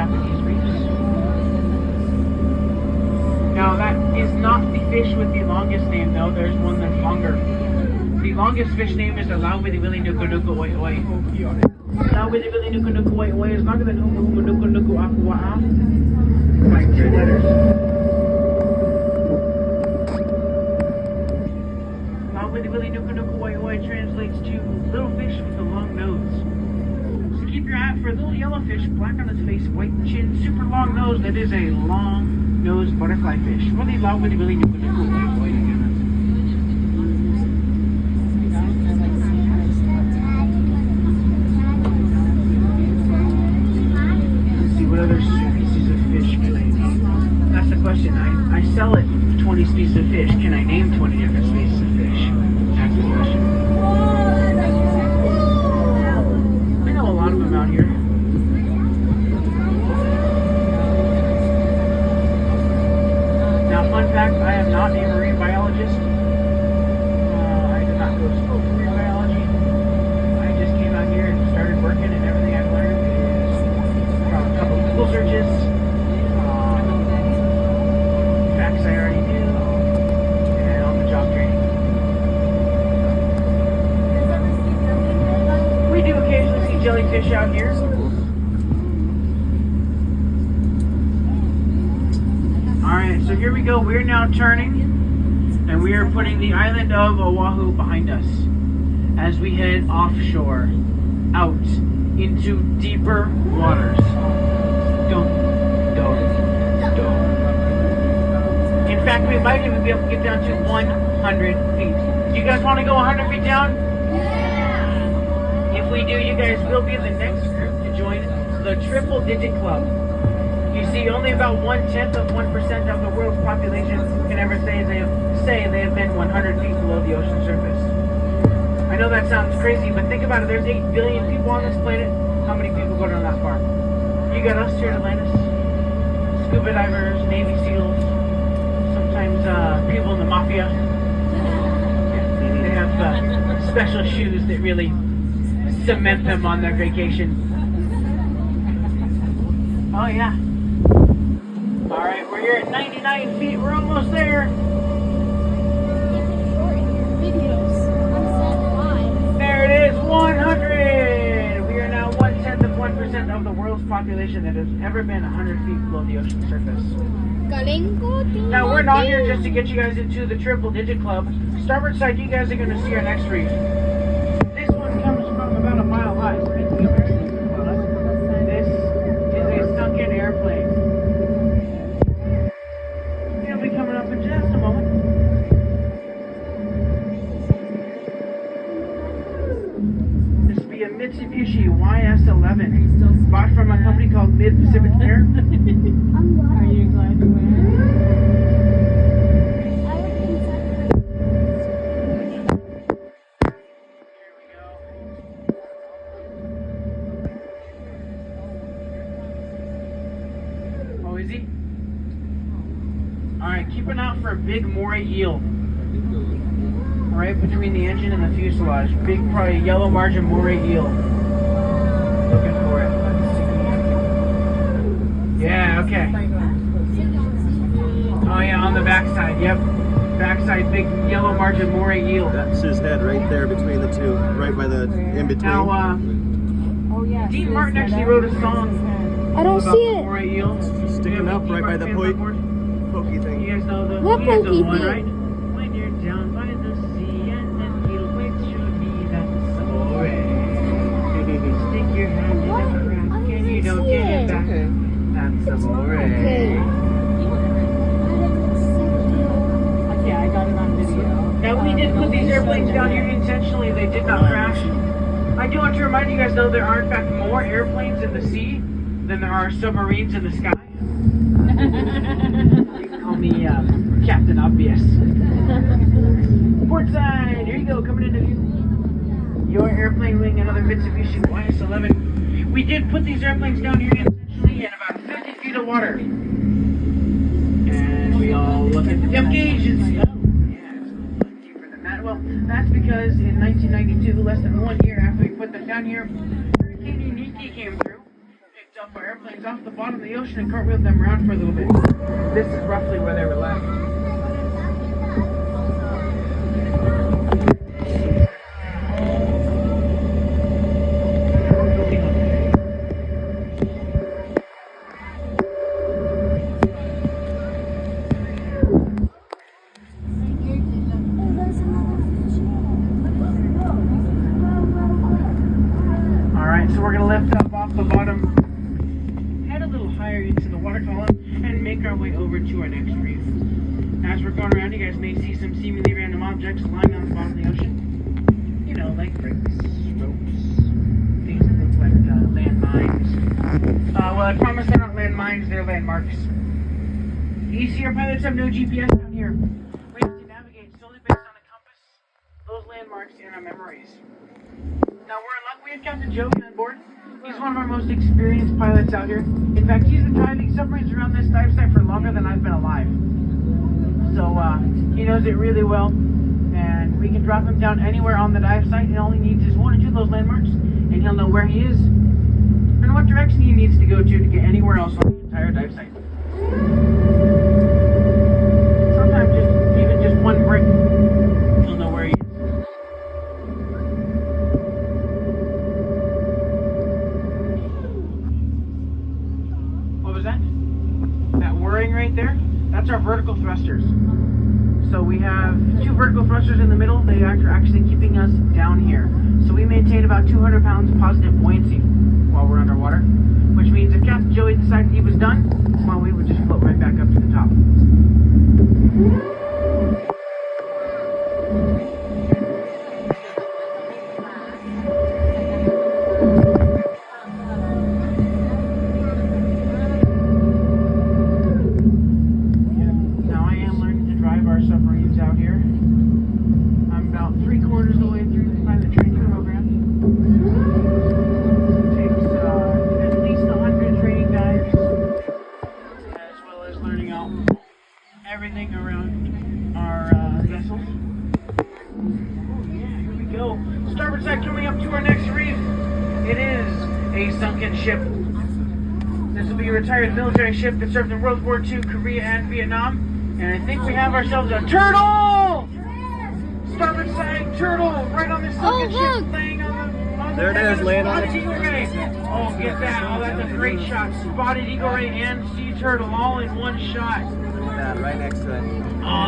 Japanese reefs. Now that is not the fish with the longest name though, there's one that's longer. The longest fish name is the Lauwiliwili Nuku Nuku Oi Oi. Lauwiliwili Nuku Nuku Oi Oi is longer than Umu Umu Nuku Nuku Akua'a by 2 letters. Lauwiliwili Nuku Nuku Oi Oi translates to little fish with a long nose. So keep your eye out for a little yellow fish, black on its face, white chin, super long nose. That is a long-nosed butterfly fish. What the Lauwiliwili Nuku Nuku Oi Oi again? Let's see what other species of fish can I name? That's the question. I sell it 20 species of fish. Can I name 20 different species of fish? That's the question. I know a lot of them out here. Now, fun fact, I am not a marine biologist. I did not go to school for marine biology. I just came out here and started working, and everything I've learned is from a couple of Google searches, facts I already knew, and on-the-job training. We do occasionally see jellyfish out here. Alright, so here we go. We're now turning, and we are putting the island of Oahu behind us as we head offshore, out into deeper waters. Dum, dum, dum. In fact, we might even be able to get down to 100 feet. Do you guys want to go 100 feet down? If we do, you guys will be the next group to join the Triple Digit Club. You see, only about 1/10 of 1% of the world's population can ever say they have been 100 feet below the ocean surface. I know that sounds crazy, but think about it. There's 8 billion people on this planet. How many people go down that far? You got us here at Atlantis. Scuba divers, Navy SEALs, sometimes people in the mafia. Yeah, they have special shoes that really cement them on their vacation. Oh yeah. Alright, we're here at 99 feet. We're almost there. There it is, 100! We are now 1/10 of 1% of the world's population that has ever been 100 feet below the ocean surface. Now, we're not here just to get you guys into the Triple Digit Club. Starboard side, you guys are going to see our next reef. This one comes from about a mile high. So this is a sunken airplane. It'll be coming up in just a moment. This will be a Mitsubishi YS11, bought from a company called Mid-Pacific Air. Are you glad you went? Is he? Alright, keep an eye out for a big moray eel. Right between the engine and the fuselage. Big, probably yellow margin moray eel. Looking for it. Let's see. Yeah, okay. Oh yeah, on the backside, yep. Backside, big yellow margin moray eel. That's his head right there between the two. Right by the in-between. Now, Dean Martin actually wrote a song I don't about see the it. moray eel. Sticking up right by the pokey thing. You guys know the, What you guys know the pokey one, thing? right? When you're down by the sea and the needle waits should be that's alright. Stick your hand in the crack and you don't get it back. That's alright. Okay, I got it on video. Now we did put these airplanes down here intentionally. They did not crash. I do want to remind you guys though there are in fact more airplanes in the sea than there are submarines in the sky. You can call me Captain Obvious. Port side, here you go, coming into view. Your airplane wing, another Mitsubishi YS11. We did put these airplanes down here intentionally in about 50 feet of water. And we all look at the depth gauge and see, oh, yeah, it's a little deeper than that. Well, that's because in 1992, less than 1 year after we put them down here, Hurricane Uniki came through, picked up up our airplanes off the bottom of the ocean and cartwheeled them around for a little bit. This is roughly where they were left. Alright, so we're going to lift up off the bottom, head a little higher into the water column, and make our way over to our next reef. As we're going around, you guys may see some seemingly random objects lying on the bottom of the ocean. You know, like bricks, ropes, things that look like landmines. Well, I promise they're not landmines, they're landmarks. You see, our pilots have no GPS down here. We have to navigate solely based on a compass, those landmarks, and our memories. Now, we're in luck. We have Captain Joey on board. He's one of our most experienced pilots out here. In fact, he's been driving submarines around this dive site for longer than I've been alive. So, he knows it really well. And we can drop him down anywhere on the dive site. He only needs his one or two of those landmarks, and he'll know where he is and what direction he needs to go to get anywhere else on the entire dive site. Sometimes even just one brick, he'll know where he is. That whirring right there, that's our vertical thrusters. So we have two vertical thrusters in the middle. They are actually keeping us down here. So we maintain about 200 pounds positive buoyancy while we're underwater, which means if Captain Joey decided he was done, well, we would just float right back up to the top. Submarines out here. I'm about 3/4 of the way through the pilot training program. It takes at least 100 training dives, as well as learning out everything around our vessels. Yeah, here we go. Starboard side coming up to our next reef. It is a sunken ship. This will be a retired military ship that served in World War II, Korea, and Vietnam. And I think we have ourselves a turtle! Starboard side turtle right on this sunken ship laying on the There it is, laying on Spotted eagle ray. Oh, get that. Oh, that's a great shot. Spotted eagle ray and sea turtle all in one shot. Look at that, right next to it. Oh,